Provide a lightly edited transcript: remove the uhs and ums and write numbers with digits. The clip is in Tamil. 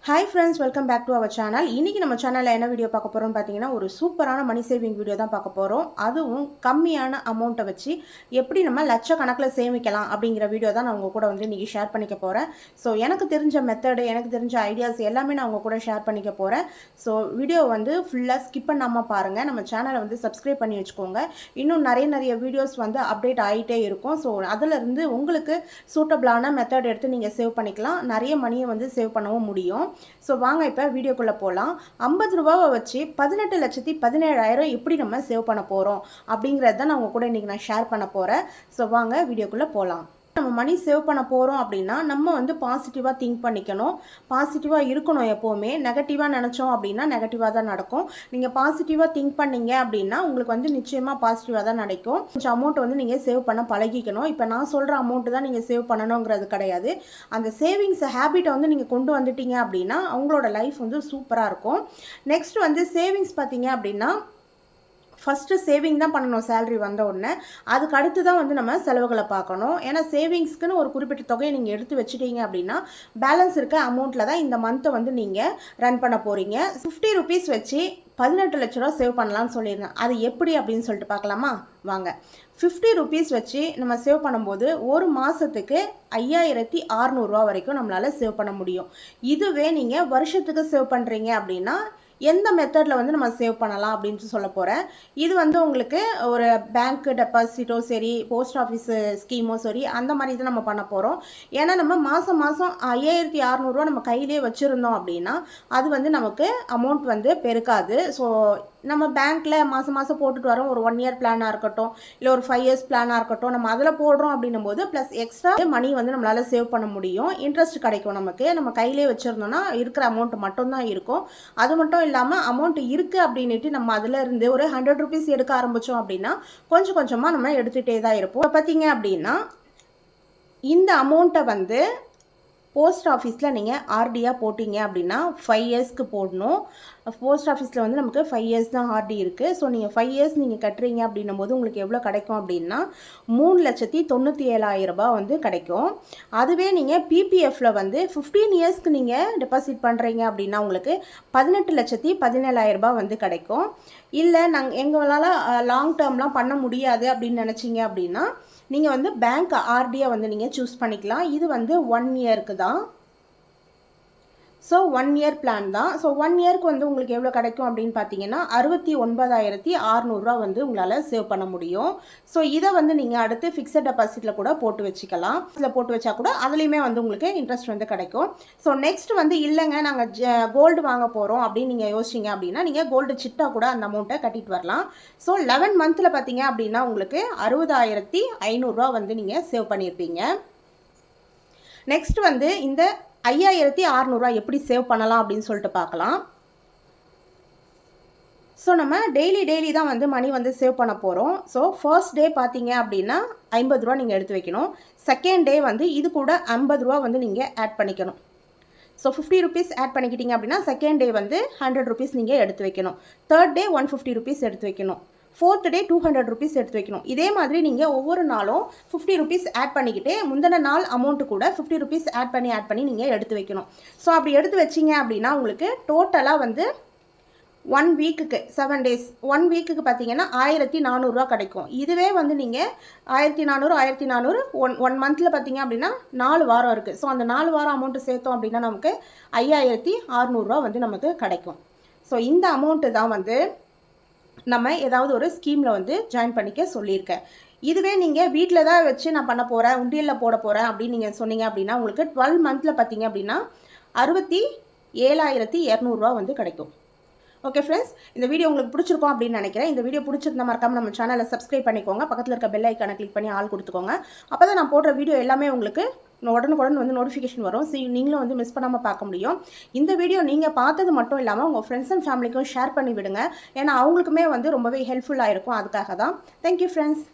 Hi friends, welcome back to our channel. இன்றைக்கி நம்ம சேனலில் என்ன வீடியோ பார்க்க போகிறோம்னு பார்த்தீங்கன்னா, ஒரு சூப்பரான மணி சேவிங் வீடியோ தான் பார்க்க போகிறோம். அதுவும் கம்மியான அமௌண்ட்டை வச்சு எப்படி நம்ம லட்சக்கணக்கில் சேமிக்கலாம் அப்படிங்கிற வீடியோ தான் நான் உங்கள் கூட வந்து இன்றைக்கி ஷேர் பண்ணிக்க போகிறேன். ஸோ எனக்கு தெரிஞ்ச மெத்தடு, எனக்கு தெரிஞ்ச ஐடியாஸ் எல்லாமே நான் உங்கள் கூட ஷேர் பண்ணிக்க போகிறேன். ஸோ வீடியோ வந்து ஃபுல்லாக ஸ்கிப் பண்ணாமல் பாருங்கள். நம்ம சேனலை வந்து சப்ஸ்கிரைப் பண்ணி வச்சுக்கோங்க. இன்னும் நிறைய வீடியோஸ் வந்து அப்டேட் ஆகிட்டே இருக்கும். ஸோ அதிலிருந்து உங்களுக்கு சூட்டபிளான மெத்தட் எடுத்து நீங்கள் சேவ் பண்ணிக்கலாம். நிறைய மணியை வந்து சேவ் பண்ணவும் முடியும். ஸோ வாங்க இப்போ வீடியோக்குள்ளே போகலாம். 50 ரூபாவை வச்சு 18,17,000 எப்படி நம்ம சேவ் பண்ண போகிறோம் அப்படிங்கிறது தான் நான் உங்கள் கூட இன்றைக்கி நான் ஷேர் பண்ண போகிறேன். ஸோ வாங்க வீடியோக்குள்ளே போகலாம். நம்ம மணி சேவ் பண்ண போகிறோம் அப்படின்னா நம்ம வந்து பாசிட்டிவாக திங்க் பண்ணிக்கணும். பாசிட்டிவாக இருக்கணும். எப்போவுமே நெகட்டிவாக நினச்சோம் அப்படின்னா நெகட்டிவாக தான் நடக்கும். நீங்கள் பாசிட்டிவாக திங்க் பண்ணீங்க அப்படின்னா உங்களுக்கு வந்து நிச்சயமாக பாசிட்டிவாக தான் நடக்கும். கொஞ்சம் அமௌண்ட் வந்து நீங்கள் சேவ் பண்ண பழகிக்கணும். இப்போ நான் சொல்கிற அமௌண்ட்டு தான் நீங்கள் சேவ் பண்ணணுங்கிறது கிடையாது. அந்த சேவிங்ஸ் ஹேபிட்டை வந்து நீங்கள் கொண்டு வந்துட்டீங்க அப்படின்னா அவங்களோட லைஃப் வந்து சூப்பராக இருக்கும். நெக்ஸ்ட் வந்து சேவிங்ஸ் பார்த்தீங்க அப்படின்னா ஃபஸ்ட்டு சேவிங் தான் பண்ணணும். சேலரி வந்த உடனே அதுக்கு அடுத்து தான் வந்து நம்ம செலவுகளை பார்க்கணும். ஏன்னா சேவிங்ஸ்க்குன்னு ஒரு குறிப்பிட்ட தொகையை நீங்கள் எடுத்து வச்சுட்டீங்க அப்படின்னா பேலன்ஸ் இருக்க அமௌண்ட்டில் தான் இந்த மந்த்தை வந்து நீங்கள் ரன் பண்ண போகிறீங்க. 50 ருபீஸ் வச்சு 18 லட்ச ரூபா சேவ் பண்ணலான்னு சொல்லியிருந்தேன். அது எப்படி அப்படின்னு சொல்லிட்டு பார்க்கலாமா? வாங்க. 50 ருபீஸ் வச்சு நம்ம சேவ் பண்ணும்போது ஒரு மாதத்துக்கு 5,600 வரைக்கும் நம்மளால் சேவ் பண்ண முடியும். இதுவே நீங்கள் வருஷத்துக்கு சேவ் பண்ணுறீங்க அப்படின்னா எந்த மெத்தடில் வந்து நம்ம சேவ் பண்ணலாம் அப்படின்ட்டு சொல்ல போகிறேன். இது வந்து உங்களுக்கு ஒரு பேங்க் டெபாசிட்டோ சரி, போஸ்ட் ஆஃபீஸு ஸ்கீமோ சரி, அந்த மாதிரி தான் நம்ம பண்ண போகிறோம். ஏன்னா நம்ம மாதம் 5,600 நம்ம கையிலே வச்சுருந்தோம் அப்படின்னா அது வந்து நமக்கு அமௌண்ட் வந்து பெருக்காது. ஸோ நம்ம பேங்க்கில் மாதம் போட்டுட்டு வரோம். ஒரு 1 இயர் பிளானாக இருக்கட்டும், இல்லை ஒரு 5 இயர்ஸ் பிளானாக இருக்கட்டும், நம்ம அதில் போடுறோம் அப்படின்னும் போது ப்ளஸ் எக்ஸ்ட்ரா மணி வந்து நம்மளால் சேவ் பண்ண முடியும். இன்ட்ரெஸ்ட் கிடைக்கும் நமக்கு. நம்ம கையிலே வச்சுருந்தோம்னா இருக்கிற அமௌண்ட் மட்டும்தான் இருக்கும். அது மட்டும் இல்லாமல் அமௌண்ட் இருக்குது அப்படின்ட்டு நம்ம அதில் இருந்து ஒரு 100 ருபீஸ் எடுக்க ஆரம்பித்தோம் அப்படின்னா கொஞ்சம் கொஞ்சமாக நம்ம எடுத்துகிட்டே தான் இருப்போம். இப்போ பார்த்தீங்க அப்படின்னா இந்த அமௌண்ட்டை வந்து போஸ்ட் ஆஃபீஸில் நீங்கள் ஆர்டியாக போட்டிங்க அப்படின்னா 5 இயர்ஸ்க்கு போடணும். போஸ்ட் ஆஃபீஸில் வந்து நமக்கு 5 இயர்ஸ் தான் ஆர்டி இருக்குது. ஸோ நீங்கள் 5 இயர்ஸ் நீங்கள் கட்டுறீங்க அப்படின்னும் போது உங்களுக்கு எவ்வளோ கிடைக்கும் அப்படின்னா 3,97,000 வந்து கிடைக்கும். அதுவே நீங்கள் பிபிஎஃப்பில் வந்து 15 இயர்ஸ்க்கு நீங்கள் டெபாசிட் பண்ணுறீங்க அப்படின்னா உங்களுக்கு 18,17,000 வந்து கிடைக்கும். இல்லை எங்களால் லாங் டேர்ம்லாம் பண்ண முடியாது அப்படின்னு நினச்சிங்க அப்படின்னா நீங்கள் வந்து பேங்க் ஆர்டியை வந்து நீங்கள் சூஸ் பண்ணிக்கலாம். இது வந்து 1 இயருக்கு தான். ஸோ 1 இயர் பிளான் தான். ஸோ 1 இயருக்கு வந்து உங்களுக்கு எவ்வளோ கிடைக்கும் அப்படின்னு பார்த்தீங்கன்னா 69,600 வந்து உங்களால் சேவ் பண்ண முடியும். ஸோ இதை வந்து நீங்கள் அடுத்து ஃபிக்ஸட் டெபாசிட்டில் கூட போட்டு வச்சுக்கலாம். இதில் போட்டு வச்சா கூட அதுலேயுமே வந்து உங்களுக்கு இன்ட்ரெஸ்ட் வந்து கிடைக்கும். ஸோ நெக்ஸ்ட் வந்து இல்லைங்க நாங்கள் கோல்டு வாங்க போகிறோம் அப்படின்னு நீங்கள் யோசிச்சிங்க அப்படின்னா நீங்கள் கோல்டு சிட்டா கூட அந்த அமௌண்ட்டை கட்டிட்டு வரலாம். ஸோ 11 மந்தில் பார்த்தீங்க அப்படின்னா உங்களுக்கு 60,500 வந்து நீங்கள் சேவ் பண்ணியிருப்பீங்க. நெக்ஸ்ட் வந்து இந்த 5,600 எப்படி சேவ் பண்ணலாம் அப்படின்னு சொல்லிட்டு பார்க்கலாம். ஸோ நம்ம டெய்லி தான் வந்து மணி வந்து சேவ் பண்ண போகிறோம். ஸோ ஃபர்ஸ்ட் டே பார்த்தீங்க அப்படின்னா 50 ரூபா நீங்கள் எடுத்து வைக்கணும். செகண்ட் டே வந்து இது கூட 50 ரூபா வந்து நீங்கள் ஆட் பண்ணிக்கணும். ஸோ 50 ருபீஸ் ஆட் பண்ணிக்கிட்டீங்க அப்படின்னா செகண்ட் டே வந்து 100 ருபீஸ் நீங்கள் எடுத்து வைக்கணும். தேர்ட் டே 150 ருபீஸ் எடுத்து வைக்கணும். ஃபோர்த் டே 200 ருபீஸ் எடுத்து வைக்கணும். இதே மாதிரி நீங்கள் ஒவ்வொரு நாளும் 50 ருபீஸ் ஆட் பண்ணிக்கிட்டே முந்தின நாள் அமௌண்ட்டு கூட 50 ருபீஸ் ஆட் பண்ணி நீங்கள் எடுத்து வைக்கணும். ஸோ அப்படி எடுத்து வச்சிங்க அப்படின்னா உங்களுக்கு டோட்டலாக வந்து 1 வீக்குக்கு 7 டேஸ் 1 வீக்குக்கு பார்த்தீங்கன்னா 1,400 கிடைக்கும். இதுவே வந்து நீங்கள் 1,400 ஒன் மந்தில் பார்த்தீங்க அப்படின்னா 4 வாரம் இருக்குது. ஸோ அந்த 4 வாரம் அமௌண்ட்டு சேர்த்தோம் அப்படின்னா நமக்கு 5,600 வந்து நமக்கு கிடைக்கும். ஸோ இந்த அமௌண்ட்டு தான் வந்து நம்ம ஏதாவது ஒரு ஸ்கீமில் வந்து ஜாயின் பண்ணிக்க சொல்லியிருக்கேன். இதுவே நீங்கள் வீட்டில் தான் வச்சு நான் பண்ண போகிறேன், உண்டியலில் போட போகிறேன் அப்படின்னு நீங்கள் சொன்னீங்க அப்படின்னா உங்களுக்கு 12 மந்தில் பார்த்தீங்க அப்படின்னா 67,200 வந்து கிடைக்கும். ஓகே ஃப்ரெண்ட்ஸ், இந்த வீடியோ உங்களுக்கு பிடிச்சிருக்கும் அப்படின்னு நினைக்கிறேன். இந்த வீடியோ பிடிச்சிருந்தா மறக்காம நம்ம சேனலை சப்ஸ்கிரைப் பண்ணிக்கோங்க. பக்கத்தில் இருக்க பெல் ஐக்கானை கிளிக் பண்ணி ஆல் கொடுத்துக்கோங்க. அப்போ தான் நான் போடுற வீடியோ எல்லாமே உங்களுக்கு உடனுக்குடன் வந்து நோட்டிஃபிகேஷன் வரும். நீங்களும் வந்து மிஸ் பண்ணாமல் பார்க்க முடியும். இந்த வீடியோ நீங்கள் பார்த்தது மட்டும் இல்லாமல் உங்கள் ஃப்ரெண்ட்ஸ் அண்ட் ஃபேமிலிக்கும் ஷேர் பண்ணி விடுங்க. ஏன்னா அவங்களுக்குமே வந்து ரொம்பவே ஹெல்ப்ஃபுல்லாக இருக்கும். அதுக்காக தான். Thank you friends.